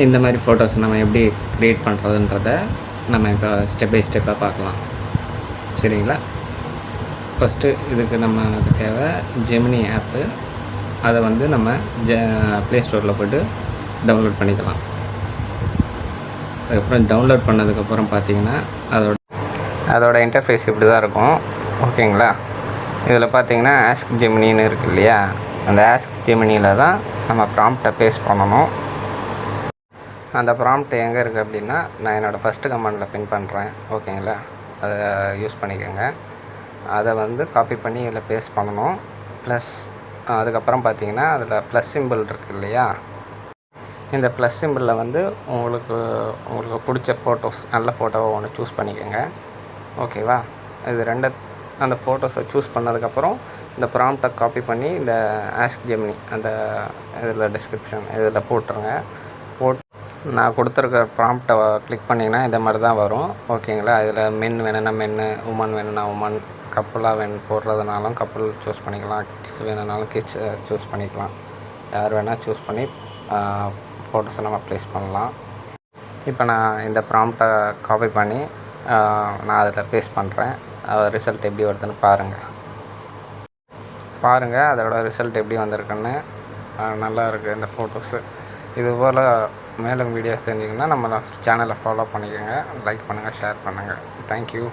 இந்த மாதிரி ஃபோட்டோஸ் நம்ம எப்படி க்ரியேட் பண்ணுறதுன்றத நம்ம இப்போ ஸ்டெப் பை ஸ்டெப்பாக பார்க்கலாம். சரிங்களா? ஃபஸ்ட்டு இதுக்கு நமக்கு தேவை ஜெமினி ஆப்பு. அதை வந்து நம்ம ப்ளே ஸ்டோரில் போய்ட்டு டவுன்லோட் பண்ணிக்கலாம். அதுக்கப்புறம் டவுன்லோட் பண்ணதுக்கப்புறம் பார்த்திங்கன்னா அதோட இன்டர்ஃபேஸ் இப்படி தான் இருக்கும். ஓகேங்களா? இதில் பார்த்திங்கன்னா ஆஸ்க் ஜெமினின்னு இருக்குது இல்லையா, அந்த ஆஸ்க் ஜெமினியில் தான் நம்ம ப்ராம்ப்டை பேஸ்ட் பண்ணணும். அந்த ப்ராம்ப்ட் எங்கே இருக்குது அப்படின்னா, நான் என்னோடய ஃபஸ்ட்டு கமெண்டில் பின் பண்ணுறேன். ஓகேங்களா? அதை யூஸ் பண்ணிக்கோங்க. அதை வந்து காப்பி பண்ணி இதில் பேஸ்ட் பண்ணணும். ப்ளஸ் அதுக்கப்புறம் பார்த்திங்கன்னா அதில் ப்ளஸ் சிம்பிள் இருக்குது இல்லையா, இந்த ப்ளஸ் சிம்பிளில் வந்து உங்களுக்கு பிடிச்ச ஃபோட்டோஸ், நல்ல ஃபோட்டோவை ஒன்று சூஸ் பண்ணிக்கோங்க. ஓகேவா? இது அந்த ஃபோட்டோஸை சூஸ் பண்ணதுக்கப்புறம் இந்த ப்ராம்ப்டை காப்பி பண்ணி இந்த ஆஸ்க் ஜெமினி அந்த இதில் டிஸ்கிரிப்ஷன் இதில் போட்டுருங்க. நான் கொடுத்துருக்க ப்ராம்ப்டை கிளிக் பண்ணிங்கன்னா இந்த மாதிரி தான் வரும். ஓகேங்களா? இதில் மென் வேணும்னா மென்னு, உமன் வேணும்னா உமன், கப்புளாக போடுறதுனாலும் கப்புள் சூஸ் பண்ணிக்கலாம், கிட்ஸ் வேணும்னாலும் கிட்ஸ் சூஸ் பண்ணிக்கலாம். யார் வேணால் சூஸ் பண்ணி ஃபோட்டோஸை நம்ம ப்ளேஸ் பண்ணலாம். இப்போ நான் இந்த ப்ராம்ப்டை காப்பி பண்ணி நான் அதில் பேஸ்ட் பண்ணுறேன். ரிசல்ட் எப்படி வருதுன்னு பாருங்கள். அதோட ரிசல்ட் எப்படி வந்திருக்குன்னு. நல்லா இருக்குது இந்த ஃபோட்டோஸு. இதுபோல் மேலும் வீடியோஸ் தெரிஞ்சிங்கன்னா நம்ம சேனலை ஃபாலோ பண்ணிக்கோங்க, லைக் பண்ணுங்கள், ஷேர் பண்ணுங்கள். தேங்க்யூ.